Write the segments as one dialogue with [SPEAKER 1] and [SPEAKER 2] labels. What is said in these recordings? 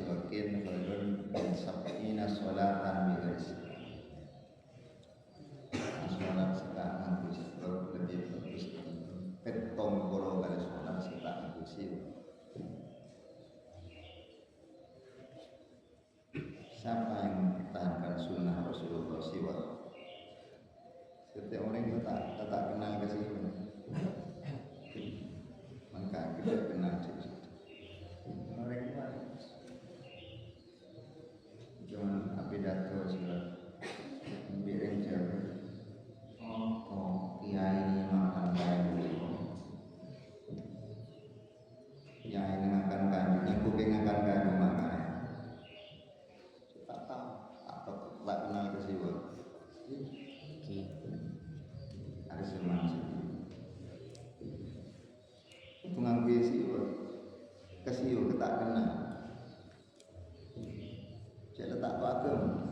[SPEAKER 1] siwakin khairun min sab'ina sholatan bighairi sholat sekarang itu sebab lebih bagus petong puluh kali sholat sekarang itu sih. Siapa yang mempertahankan sunnah Rasulullah siwa? Setiap orang itu tak kenal kasih maka kita kenal sih. Orang itu cuma pidato surat bikin jauh. Oh, kiai ini makan kayu. Kiai ini makan kayu, yang kuping makan kayu makan. Tak tahu, tak kenal kesiwa. Ada seman sih. Pengambil siwa, kesiwa tak kenal. Saya tak paham.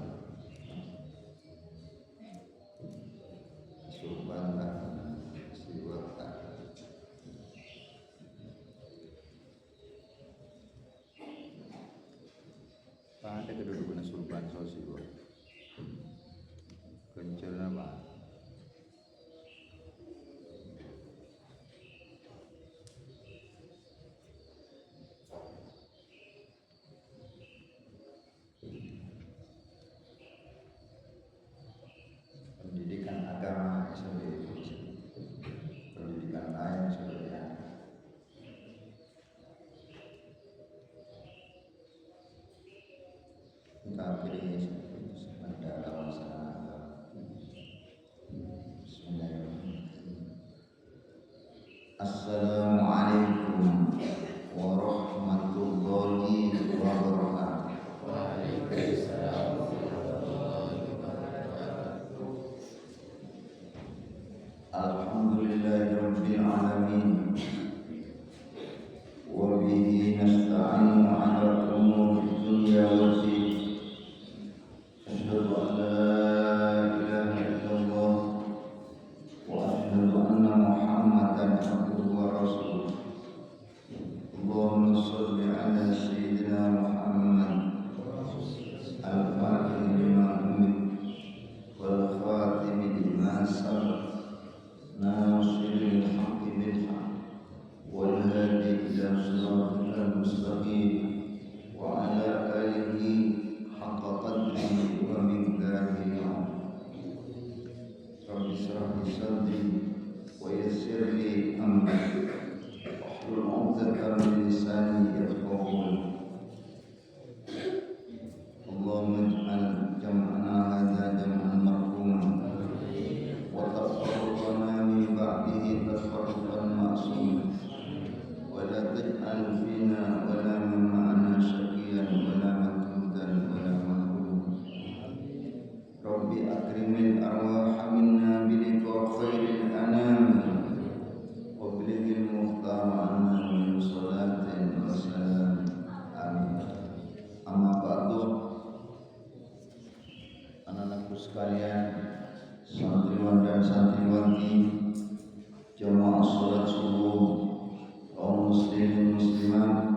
[SPEAKER 1] Ada kedudukan surban sosial kencur apa pendidikan agama sendiri, pendidikan lain sendiri. Kita pilih mendalam masalah. Bismillahirrahmanirrahim. Assalamualaikum warahmatullahi wabarakatuh. Waalaikumsalam warahmatullahi wabarakatuh. Alhamdulillahirabbil alamin. Wa bihi nasta'inu 'ala umuri dunya wad din. أشهد أن لا إله إلا الله وأشهد أن محمدا عبده ورسوله. اللهم صل على سيدنا محمد الفاتح لما أمر والخاتم لما سبق ناصر الحق بالحق والهادي إلى صراطك المستقيم وعلى آله حق قدره ومقداره العظيم. رب اشرح لي صدري ويسر لي امري واحلل عقدة من لساني يفقهوا قولي. اللهم اجعل جمعنا هذا جمعا مرحوما وتفرقنا من بعده تفرقا معصوما ولا تجعل فينا ولا من معنا شقيا ولا مكرودا ولا Rabbi akrimil arwah minna biliqa khairil anam wa bilighil muhtar anna min salatin wa salam. Amin. Amma ba'du. Anak-anakku sekalian, santriwan dan santriwati jamaah salat subuh kaum muslimin muslimat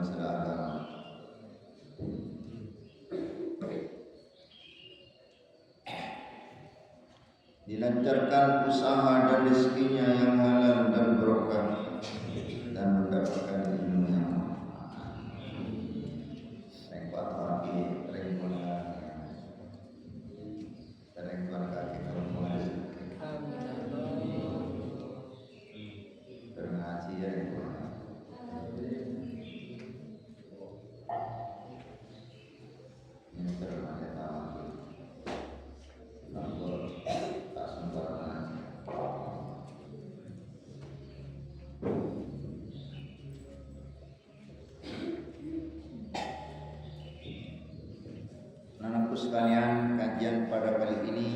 [SPEAKER 1] masalah agama. Dilancarkan usaha dan rezekinya yang halal dan barokah, dan mendapatkan ilmu yang manfaat. Rengkuat kaki, rengkuat kaki kalau rezeki. Berngaji ya rengkuat. Ini terlalu tahu. Lampor tak sembarangan. Anakku sekalian, kajian pada kali ini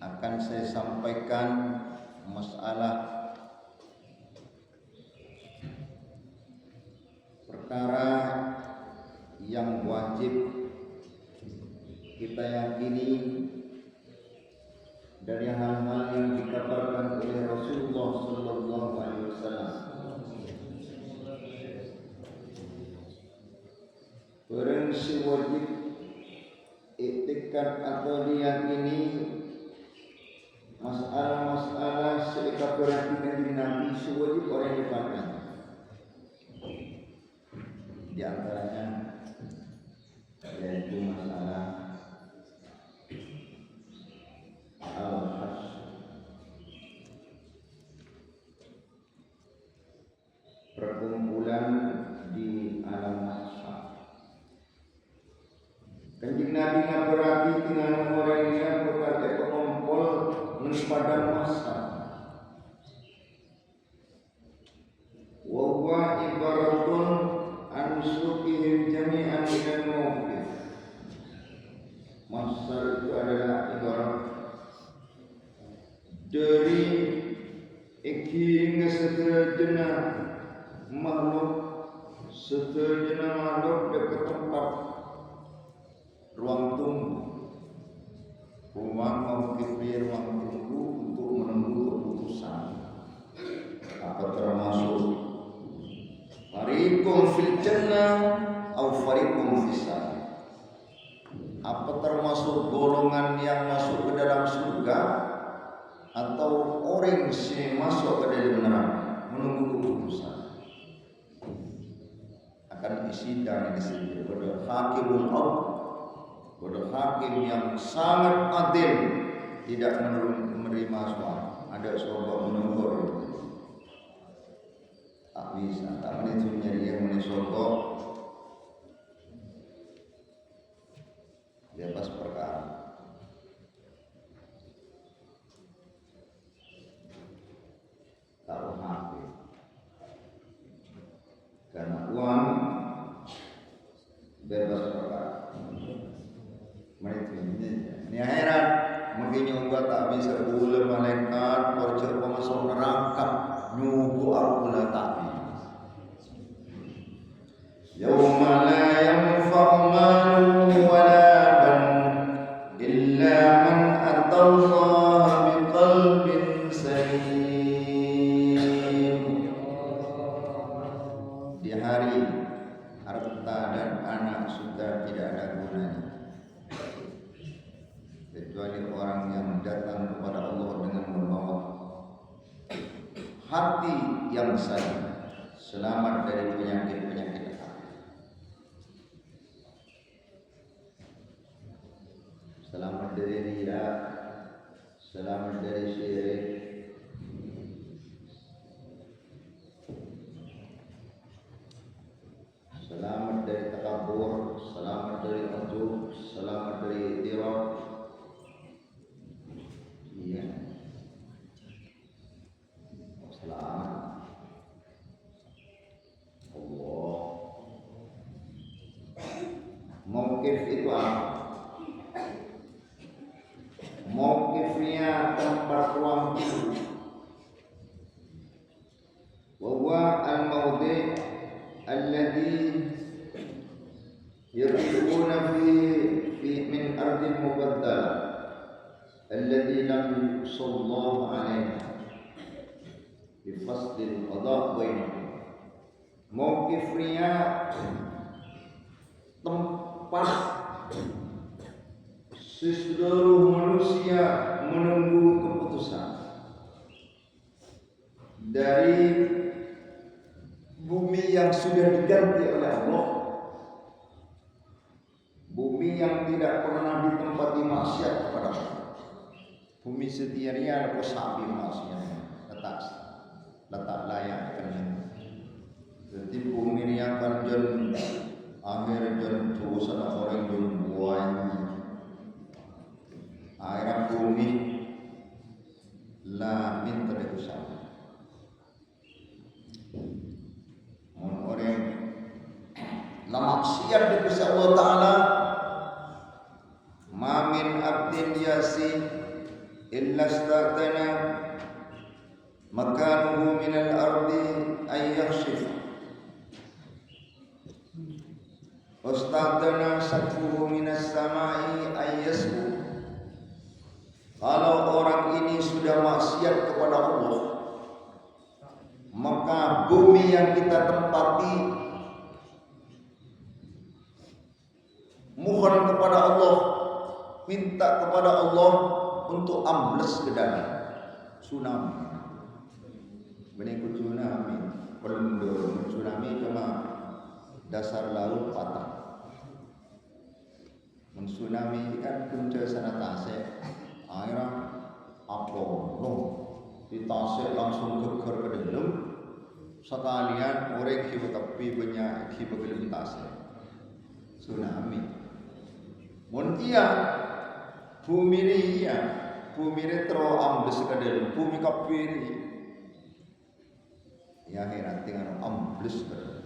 [SPEAKER 1] akan saya sampaikan masalah perkara yang wajib kita yakini dari hal-hal yang dikabarkan oleh Rasulullah Sallallahu Alaihi Wasallam. Orang sewajib iktikad atau diyakini masalah-masalah seikabarkan dari Nabi sewajib orang dipakai. Di antaranya yaitu masalah al-hajj, perkumpulan di alam mahsyar. Kanjeng Nabi ngabarake dengan orang yang berkata pengumpul di padang mahsyar. Wa huwa ibaratun an suqihim jami'an minal mawqif. Mahsyar itu adalah ibarat dari hingga sejenak makhluk dekat tempat ruang tunggu, ruang tunggu untuk menunggu keputusan. Apa termasuk fariqun fil jannah atau fariqun fis sa'ir? Apa termasuk golongan yang masuk ke dalam surga atau orang yang masuk ke dalam neraka menunggu keputusan? Akan isi dan disini pada hakimul adl, pada hakim yang sangat adil, tidak menerima suara. Ada surga menunggu, tak bisa, tak menentunya dia menuju surga. Dia pas perkara. Taruh hakim. Karena uang bebas perkara. Ini akhirat mungkin nyoba tak bisa ulah malaikat porcer pemasuk neraka nyugu aku lah tak bisa. Yauma la yanfa'u malun wala banun illa man atallaha biqalbin salim. Di hari harta dan anak sudah tidak ada gunanya kecuali orang yang datang kepada Allah dengan membawa hati yang salim, selamat dari penyakit-penyakit hati, selamat dari riya, selamat dari syirik, selamat dari takabur, selamat dari ujub, selamat dari tirab. Iya, selamat Allah. Mauqif itu apa? Mauqifnya tempat ruang itu. Wa huwa al-mawdi' alladhi yaqifuna fi min ardil mubaddalah alladhi lam yusallallahu alaihi bi fasdil qada' bainahum. Mauqifnya tempat seluruh manusia menunggu keputusan dari bumi yang sudah diganti oleh Allah, bumi yang tidak pernah ditempati maksiat kepada Allah, bumi setianya ada sapi maksiat letak layak kan. Jadi bumi yang akan akhir dosa orang buai air bumi la min terdekusah orang la maksiat kepada Allah Ta'ala. Ma min abdin yasi illa statana makanuhu minal ardi ayyakhshif Ustadana sakfuhu minas samai ayyasku. Kalau orang ini sudah maksiat kepada Allah, maka bumi yang kita tempati mohon kepada Allah, minta kepada Allah untuk ambles ke dalam tsunami. Berikut tsunami, pelundur tsunami cuma dasar laut patah. Tsunami kan punca sana tasik, akhirnya apa? Ditasik langsung geger ke dalam. Sekalian orang kibat tepi banyak kibat belum tasik. Tsunami. Muntia bumi ini ya, bumi ini terambles ke dalam, bumi kapiri. Ya akhirat tinggal ambles ke dalam.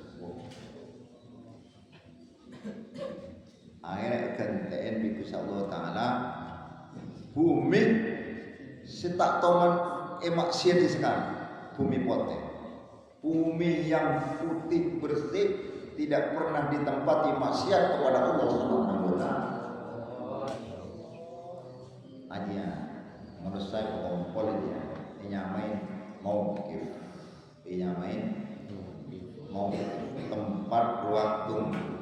[SPEAKER 1] Akhirnya gantiin bikus Allah Ta'ala bumi setak toman maksiat sekali, bumi poten, bumi yang putih bersih tidak pernah ditempati maksiat kepada Allah Subhanahu wa Ta'ala. Aja menurut saya kompol dia nyamain mauqif, nyamain tempat ruang tunggu.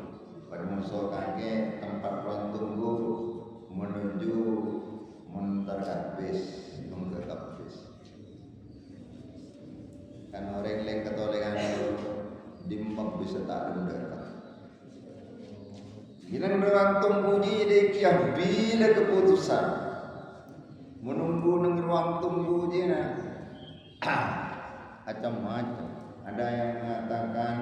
[SPEAKER 1] Pada musuh kakek tempat ruang tunggu menuju menterkabis kan orang lain ketolekan dimak bisa tak dengarkan. Bila ruang tunggu ini dia bila keputusan menunggu neng ruang tunggu dia macam-macam. Ada yang mengatakan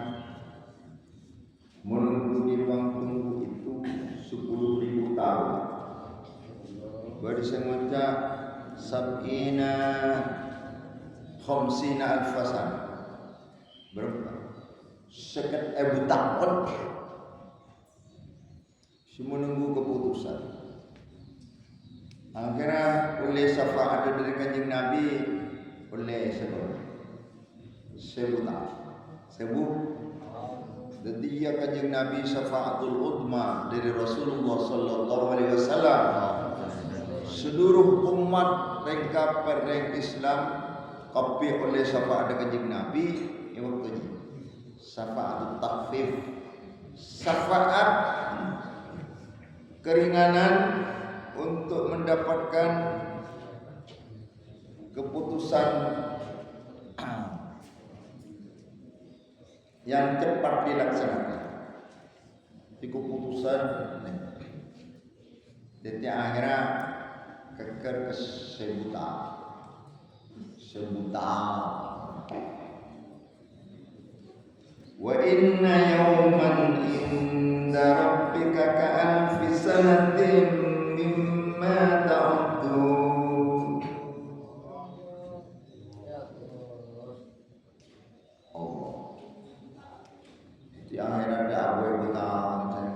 [SPEAKER 1] menunggu di ruang tunggu itu 10.000 tahun. Bersengaja sab'ina khamsina alfasan. Berapa? 50.000 tahun. Si menunggu keputusan. Akhirnya oleh syafaat dari kanjeng Nabi oleh sebu jadi ya kanjeng Nabi syafaatul udma dari Rasulullah sallallahu alaihi wasallam seluruh umat rengka pereng Islam kapi oleh syafaat kanjeng Nabi yang waktu ini syafaatul takhfif, syafaat keringanan untuk mendapatkan keputusan yang cepat dilaksanakan. Di keputusan jadi akhirnya keker kesebutan wa inna yawman inda rabbika ka'alfi sanatin mimma ta'udun. Di akhirat ada abu utang dan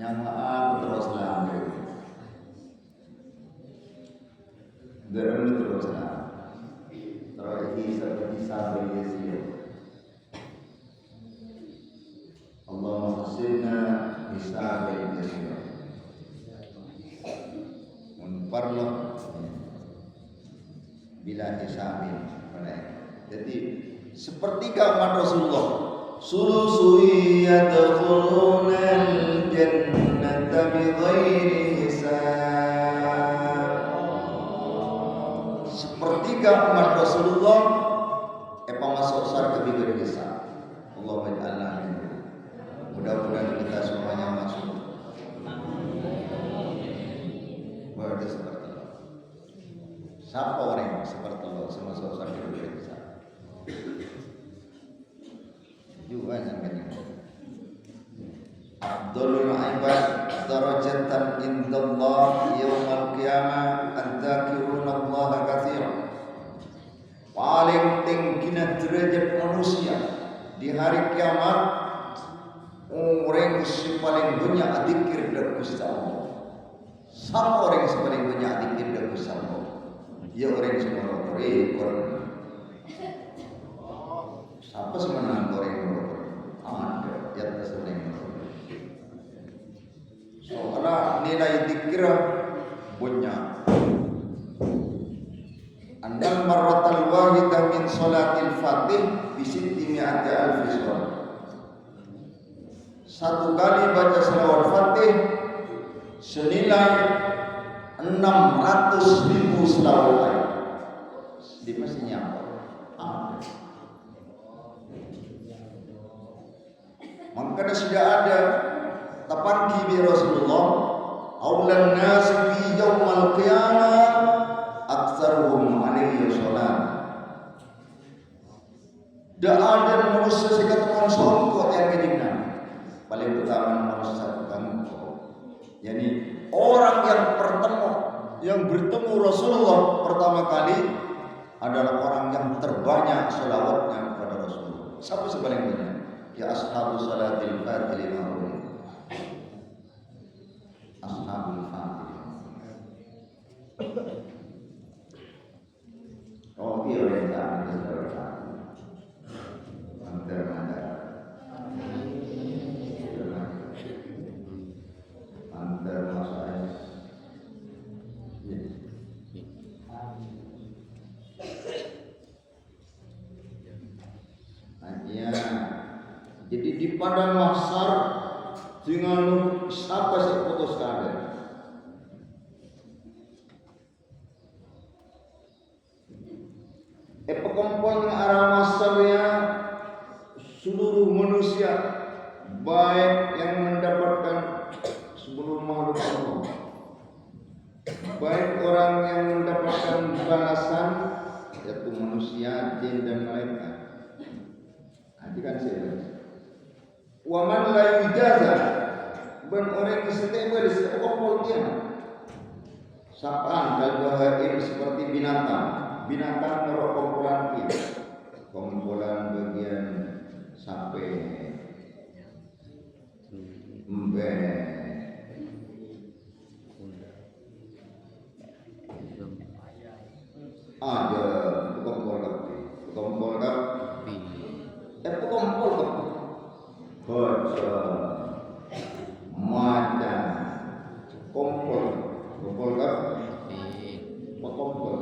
[SPEAKER 1] nyamaan terus lambe. Derem terus lambe. Terus seperti sahabat Yesus. Allahumma hasilna bisahabat Yesus. Munfarlah bila hisabin. Jadi sepertiga umat Rasulullah Sulusui yadkhulunal jannata bighairi hisab. Sepertiga umat Rasulullah masuk surga bighairi hisab. Allahumma ij'alna minhum. Mudah-mudahan kita semuanya masuk. Berarti seperti itu. Siapa orang yang seperti Allah semua surga bighairi hisab? Juga jangan ini. Abdul ibad darajatan indallah yaumal qiyamah adzakiruna Allah katsiran. Paling tingginya derajat manusia di hari kiamat orang yang paling banyak zikir dan Gusti Allah. Siapa orang yang paling banyak zikir dan Gusti Allah? Ya orang yang semua rekor. Siapa sebenarnya orang yang ada di atas orang yang soalnya nilai zikir banyak. Andal marratal wahidah min salatil fatih bisitti mi'ati alfi surah. Satu kali baca selawat fatih senilai 600.000 selawat. Di mesinnya apa? Maka sudah ada tapanki bi Rasulullah aulan nas fi yaumal qiyamah aktsaruhum alaihi sholat. Dak ada manusia sekatakan songkok yang kedingan paling utama manusia ketemu. Yani orang yang bertemu Rasulullah pertama kali adalah orang yang terbanyak selawatnya kepada Rasulullah. Siapa sepaling banyak? Ya ashabu salatil fatih ma'ruf. Ashabul fatih. Oh iya orang yang antar mana? Antar masalah. Ya. Jadi di padang mahsyar dengan siapa sih putus kader? Pekompolan arah mahsyarnya seluruh manusia baik yang mendapatkan sebelum makhluk Allah, baik orang yang mendapatkan balasan yaitu manusia, jin dan malaikat. Nanti kan saya waman la yujazah ben orang yang setiap di sekopol dia sapaan kalbahaim seperti binatang merok kumpulan kita kumpulan bagian sampai embe ada kumpul kapi baca macan kumpul kapi kumpul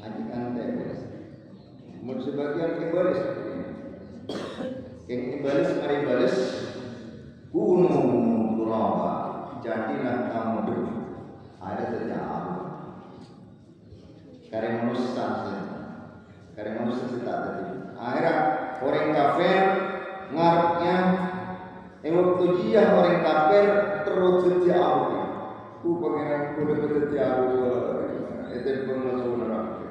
[SPEAKER 1] ajikan tebes mun sebagian ibaris yang ibaris mari baris gunung turaba jadilah kamu ada sejak karena manusia tak tadi akhirnya orang kafir ngarepnya waktu dia orang kafir terus sejak pengiran kuda sejak itu pengelola neraka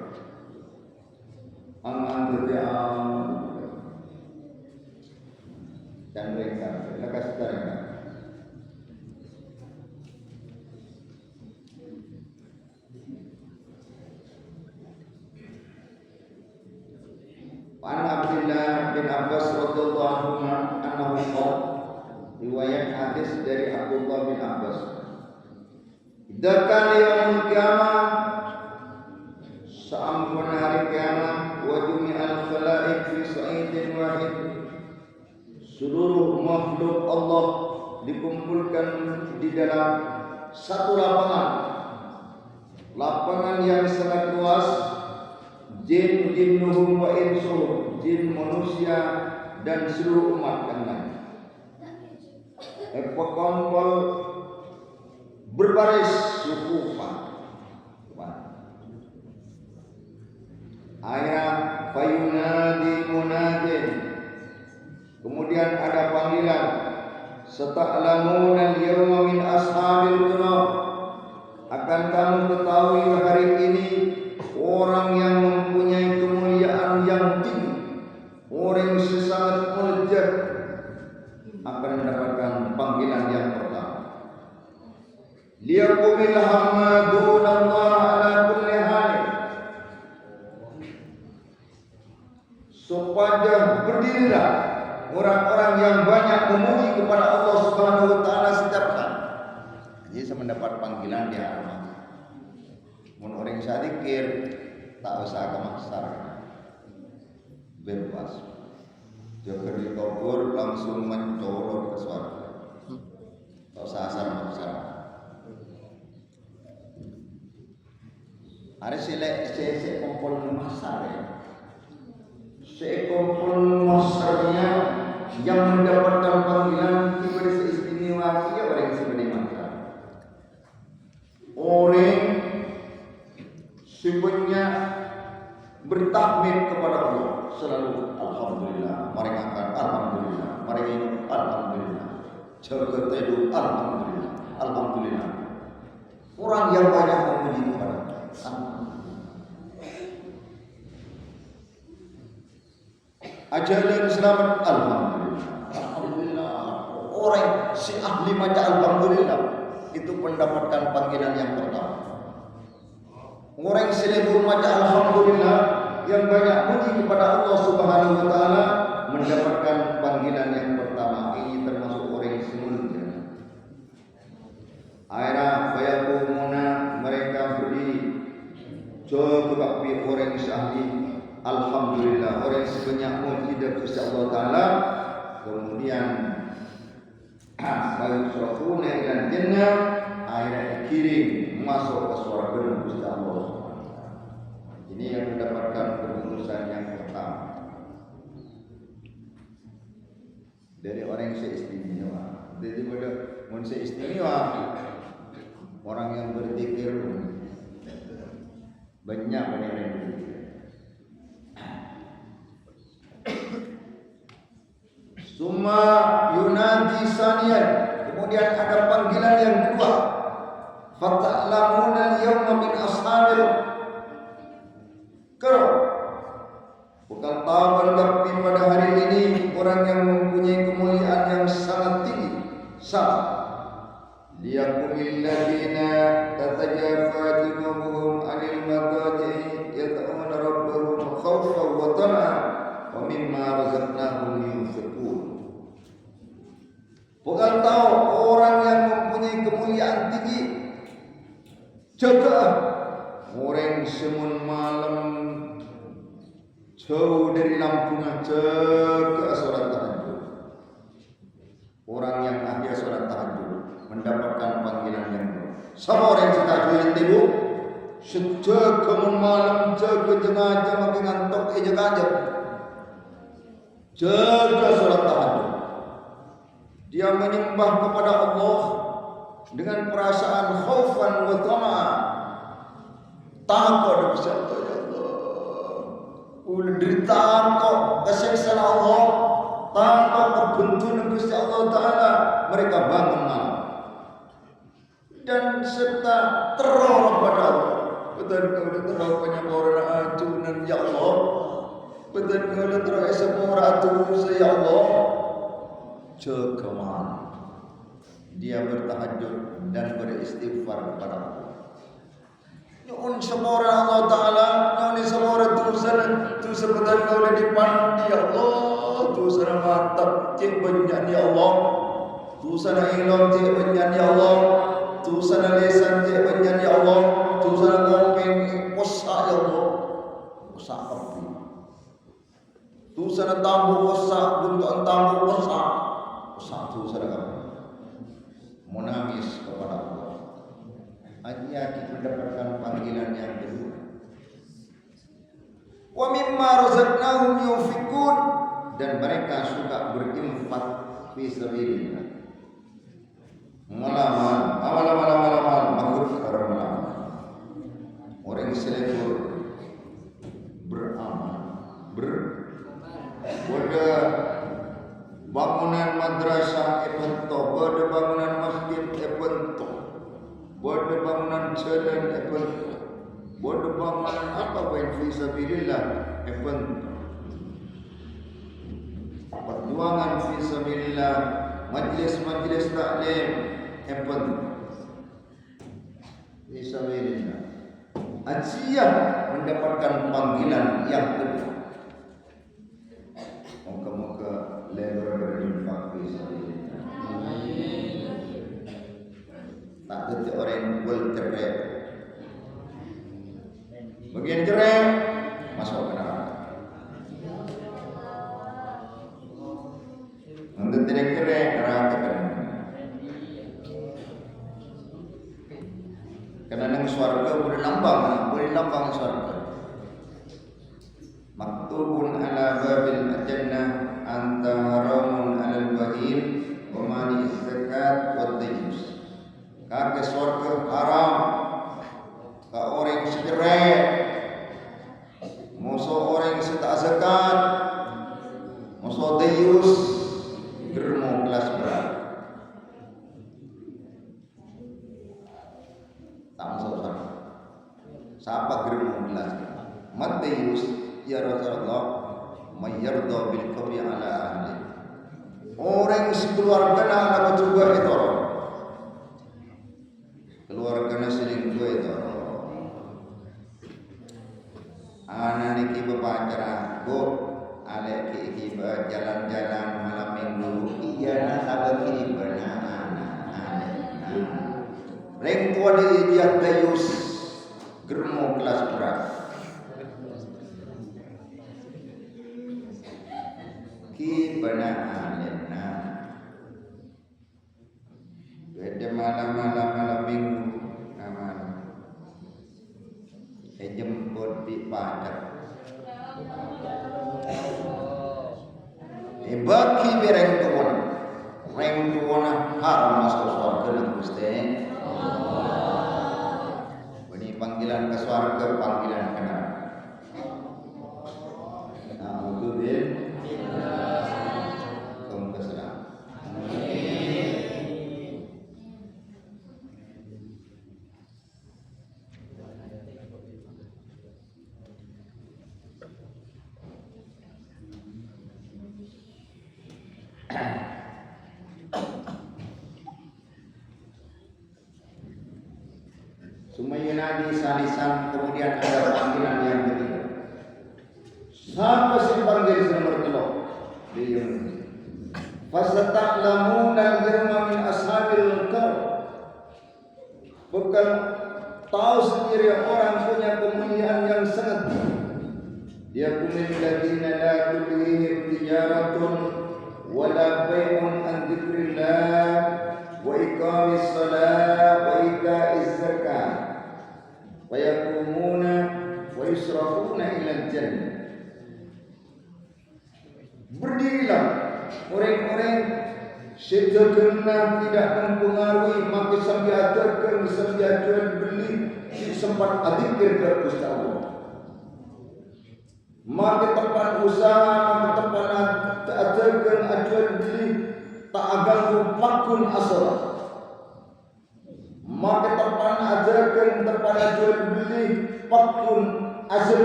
[SPEAKER 1] angan sejak dan mereka lekas mereka An Abdullah bin Abbas radhiyallahu anhu riwayat hadis dari Abdullah bin Abbas Dakan yaumul qiyamah sa'ampun hari kiamat wa jumi'al khala'iq fi sa'idin wahid seluruh makhluk Allah dikumpulkan di dalam satu lapangan yang sangat luas jin jinnuhum wa insuhum jin, manusia dan seluruh umat yang lain. Ekokongkol berbaris sufufan. Ayat fayunadi munadin. Kemudian ada panggilan, sata'lamuna al-yawma min ashabil qurab. Akan kamu ketahui hari ini orang yang mempunyai kemuliaan yang tinggi, orang yang sangat mulia akan mendapatkan panggilan yang pertama. Liyaqumil hamadun Allah ala kulli hal. Supaya berdirilah orang-orang yang banyak memuji kepada Allah Subhanahu wa taala setiap kali. Jadi saya mendapat panggilan di halaman. Mun orang sadikir tak usah kemaksar. Bebas. Jangan dikubur langsung mencolot ke surga. Tak usah asal-asal. Ada selek kumpul masar ya. Sekumpul masarnya yang mendapatkan panggilan diberi seistimewa dia orang yang sebenarnya masa. Orang sebenarnya bertahmid kepada Allah selalu alhamdulillah, mari akan alhamdulillah, mari ini alhamdulillah, jaga tedu alhamdulillah, alhamdulillah. Orang yang banyak memuji kepada Allah. Ajaran selamat alhamdulillah. Alhamdulillah. Orang si ahli maca alhamdulillah itu mendapatkan panggilan yang pertama. Orang yang selalu maca alhamdulillah yang banyak puji kepada Allah Subhanahu wa taala mendapatkan panggilan yang pertama. Ini termasuk orang yang semulia. Akhirnya fayakumuna mereka berdiri coba orang yang ahli alhamdulillah, orang sebanyak mujidah Gusti Allah taala. Kemudian bayu surafuna ila jannah, akhirnya dikirim masuk ke surga Gusti Allah. Ini yang mendapatkan keputusan yang pertama dari orang yang seistimewa. Jadi pada mun seistimewa orang yang berzikir banyak yang berzikir. Summa yunadi saniyan. Kemudian ada panggilan yang kedua. Fata'lamuna al-yawma min ashabil qurab. Bukan tahu berdapi pada hari ini orang yang mempunyai kemuliaan yang sangat tinggi. Liyaqumil ladina tatajafa junubuhum 'anil madaji yad'una rabbahum khawfan wa tama'an wa mimma razaqnahum yunfiqun. Bukan tahu orang yang mempunyai kemuliaan tinggi jaga orang semun malam jauh dari lampungan jaga salat tahajud. Orang yang ahli salat tahajud mendapatkan panggilan yang sama orang yang tahajud tidur sejak kemun malam jaga jenazah makin ngantuk jaga salat tahajud. Dia menyembah kepada Allah dengan perasaan khaufan wa tama'an. Takut kepada Allah. Penderitaan kok keseksaan Allah, takut kebentuan Gusti Allah taala, mereka bangun malam. Dan serta teror kepada Allah. Betul kalau teror penyebaran acunan ya Allah. Betul kalau teror semua acunan ya Allah. Cekaman dia bertahajud dan beristighfar kepada Allah. Nyun semora Allah taala, nyun semora tu sebenarnya kau dipandi Allah, tu sana mantap cik banyak ya Allah, tu sana ilmu cik banyak ya Allah, tu sana lesan cik banyak ya Allah, tu sana ngomong puasa ya Allah, puasa apa? Tu sana tambu puasa, bentuk tambu puasa. Satu saudara menangis kepada Allah. Akhirnya kita mendapatkan panggilan yang kedua. Wa mimma razaqnahum yunfiqun. yunfiqun, dan mereka suka berinfak fi sabilillah. Malam makhluk karena orang selebur beramal pada bangunan madrasah epento, pada bangunan masjid epento, pada bangunan jalan epento, pada bangunan apa pun fi sabilillah epento. Perjuangan fi sabilillah, majlis-majlis taklim epento fi sabilillah. Ajian mendapatkan panggilan yang kedua. Moga-moga lebar berinfak fi sabilillah. Tak ada orang bercerai. Bagian cerai masuk ke neraka. Untuk tidak cerai neraka kan. Karena nang swarga boleh lambang swarga. Maktubun ala babil jannah anta haramun alal bahir wa mani zakat wa tajus. Kake swarga haram ka orang sejerai, musuh orang tak zakat, musuh dayus, germo kelas berat. Tak masuk sana. Siapa germo kelas? Matius ya Rasulullah, mayyarda bil qabri ala ahli. Orang sekeluarga nak juga itu. Keluarga selingkuh itu. Anak niki berpacaran, go, alek ki jalan-jalan malam minggu. Iya nak ada ki anak. Reng tua dia dayus germo kelas berat. Ki alena. Beda malam minggu. Jemput di pacar. Bagi bereng tuan, reng tuan haram masuk surga dan Gusti. Ini panggilan ke surga, panggilan ke neraka. Alhamdulillah. Sumayunadi salisan, kemudian ada panggilan yang ketiga. Siapa si panggil nomor 3? Dia fasata'lamuna al-yawma min ashabil qaum. Bukan tahu sendiri orang punya kemuliaan yang sangat. Dia kumil ladina la tulihim tijaratun wala bai'un an dzikrillah wa iqamis shalah wa ita'iz zakat wa yakumuna wa yusrafuna ila jannah. Berdirilah orang-orang sederhana tidak mempengaruhi, maka sambil aturkan, sambil jual beli, sempat adikir ke Allah. Maka tempat usaha, maka tempat aturkan, jual beli, tak agak pakun asal. Maka tempat aturkan, tempat jual beli, pakun asal.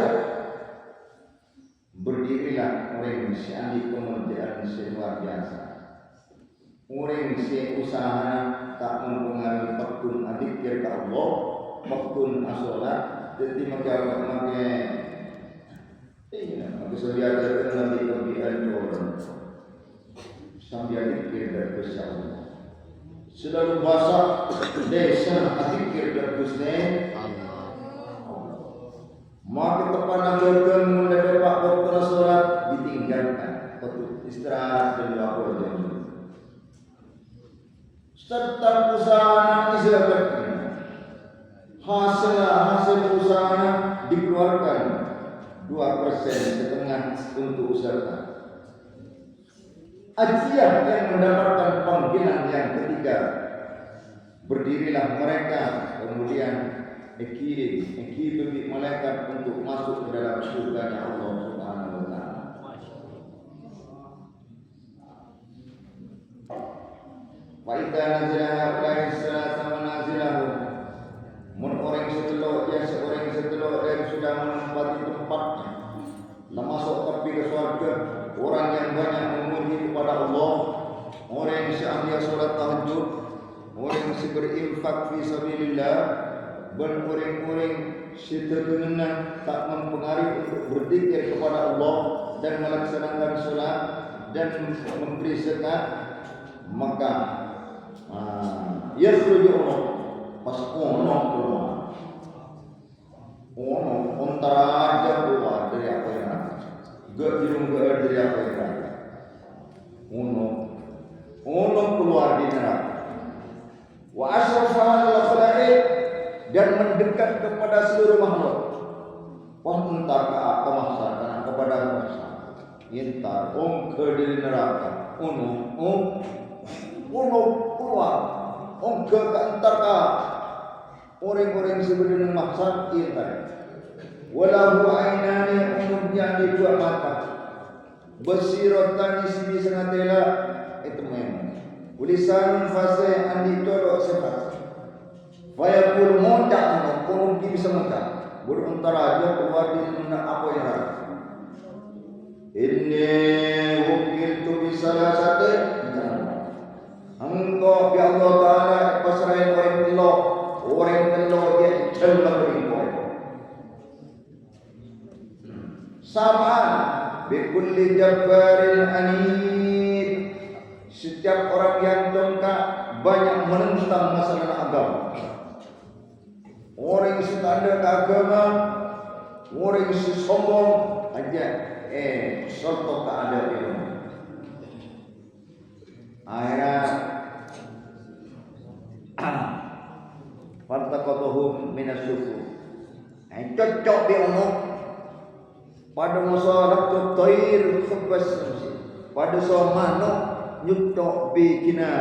[SPEAKER 1] Berdirilah orang yang di kemudian luar biasa. Orang yang usaha tak mempengaruhi pakun adikir ke Allah, pakun asolat, jadi maka sedia terkenal di kebiasaan orang sambil adikir dan bersama. Selalu bahasa desa adikir dan bersama. Maka tepat ajarkan mulai dapat waktu sholat ditinggalkan, waktu istirahat dan waktu jam. Serta usaha izakatnya, hasil usaha dikeluarkan 2% setengah untuk usaha. Ajiyah yang mendapatkan panggilan yang ketiga, berdirilah mereka kemudian dikirim malaikat untuk masuk ke dalam surganya Allah Subhanahu wa taala. Wa idza nazala haula'i salasa manazilahu, mun orang setelok yang sudah menempati tempatnya, masuk tepi ke surga. Orang yang banyak memuji kepada Allah, orang yang ahli salat tahajud, orang yang berinfak fi sabilillah, dan orang-orang yang tak mempengaruhi untuk berzikir kepada Allah dan melaksanakan salat dan memberi zakat, maka yakhruju pas ono keluar. Ono antara aja keluar dari apa yang ada. Gak dari apa yang ada. Ono keluar di neraka. Wa asrafa al-khalaiq, dan mendekat kepada seluruh makhluk. Wah entar ke masyarakat kepada masyarakat. Entar ke dari neraka. Ono keluar. Ke entar ke orang-orang sebenarnya maksud entar. Walahu ainani, umumnya dua mata. Basiratan ismi sangatela itu memang. Ulisan fase andi tolok sepat. Fayaqul muntah, mungkin bisa muntah. Beruntara aja keluar di apa yang ada. Inni wukiltu bisalasati. Engkau ya Allah Taala pasrahin orang telok dia celak beribu. Samaan bikulli jabbarin anid, setiap orang yang dongkak banyak menentang masalah agama. Orang yang standar agama, orang yang sombong aja soto tak ada ilmu. Akhirnya fartaqatuhum minasufuf. Cocok dia umum pada masalah tair khubas, pada soal mano nyutok bikina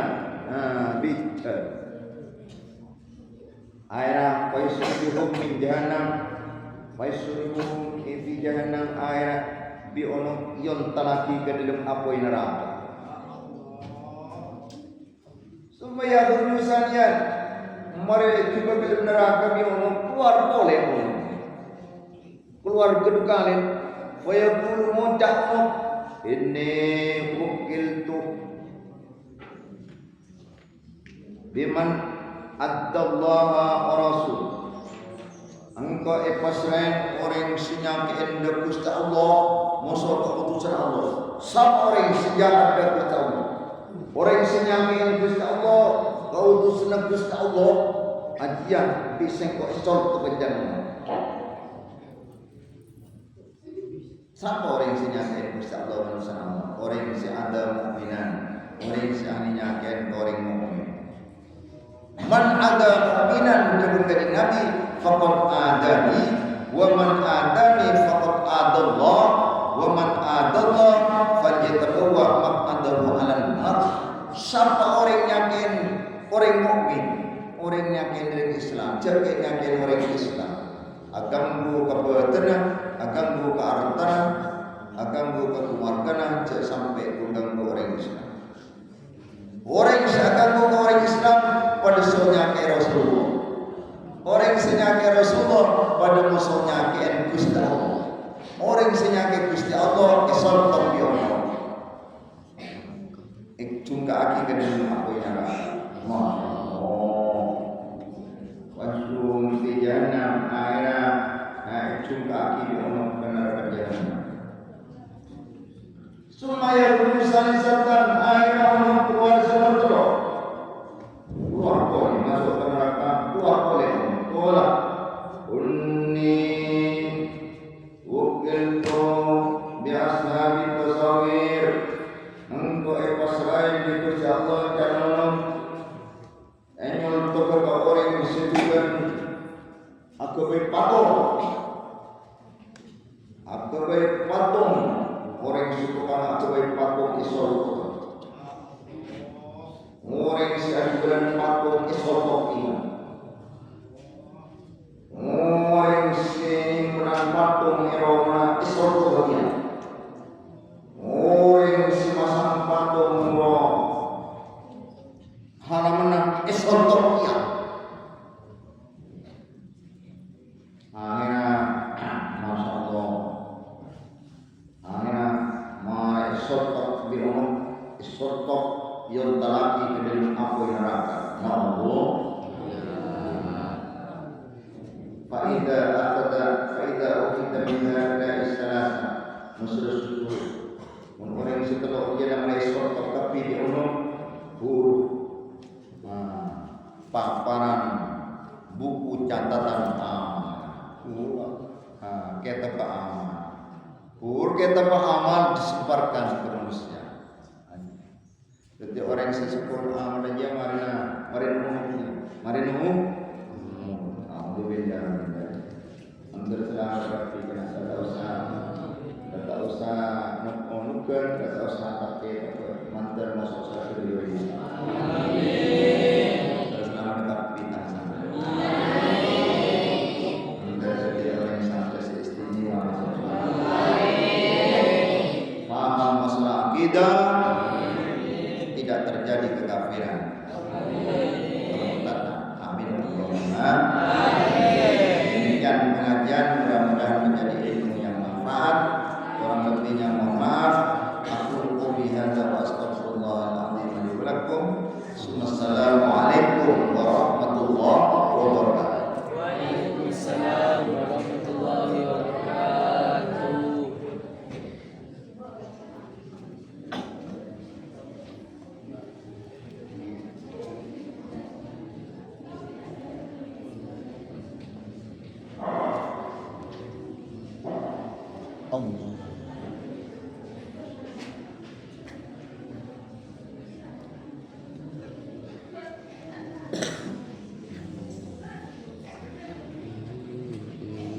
[SPEAKER 1] bitter. Aira faisuruhum min jahannam, faisuruhum fi jahannam, aira bi ono yon talaki ke dalam api neraka. Supaya berurusannya mari juga ke dalam neraka bi ono keluar boleh keluar kedukalen. Wayaqulu munta'u inni wukiltu biman addallaha wa rasul. Engkau pasrain orang sinyal ke enda Gusti Allah, musuh keputusan Allah. Sab orang sinyal ada Gusti Allah. Orang sinyal ke Gusti Allah, keputusan Gusti Allah, ajian bisa kau isol kebenjangan. Siapa orang yang sinyakin Gusti Allah manusia Allah? Orang yang si ada mukminan, orang yang si aninyakin orang mukmin. Man ada mukminan kemudian Nabi faqad adani, wa man adani faqad adallah, wa man adallah falyatabawwa maq'adahu 'alan nar. Siapa orang yakin orang mukmin, orang yakin dari Islam, jangan yakin orang Islam. Akan bu kebetulan, akan bu kearatan, akan bu kekeluargaan, sampai undang orang Islam. Orang yang akan bu orang Islam pada soalnya ke Rasulullah. Orang yang ke Rasulullah pada musuhnya ke Gusti Allah. Orang yang ke Gusti Allah kesal tapi Allah. Cungka aki ke dalam apa yang ada. Wasum tijana aira cungka aki ono benar kerjaan. Sumaya berusaha serta aira ono keluar seperti itu. Keluar boleh masuk ke neraka, keluar boleh tolak. Unni wukiltu bi ashabi tasawir. Engkau pasrai di Gusti Allah jangan enyol toko ka orang disebutkan aku berpatung orang disebutkan aku berpatung isol Orang seajuran patung isotoki. Orang seajuran patung erona isotoki. Orang semasang patung ro halaman isotoki. Masya Allah. Isotok birono isotok yang talaki ke dalam api neraka. Ma'allah. Faida ukita minha istalasa musuh syukur. Orang setelah dia namanya isotok tapi birono huruf paparan buku catatan kita Pak Amal. Kita Pak Amal disebarkan ke manusia. Jadi orang yang sesepuh amal aja mari nunggu. Alhamdulillah. Alhamdulillah berarti kena kata usah nukan, kata usah pakai mantel masuk satu ini. Amin. Terus nama dekat kita sana. Tidak terjadi kekafiran. Amin. Demikian pengajian, mudah-mudahan menjadi ilmu yang manfaat. Kurang lebihnya mohon maaf. Aku bihadza wa astaghfirullahal azim li wa lakum. Assalamualaikum warahmatullahi wabarakatuh.
[SPEAKER 2] Waalaikumsalam warahmatullahi wabarakatuh.
[SPEAKER 1] Allah.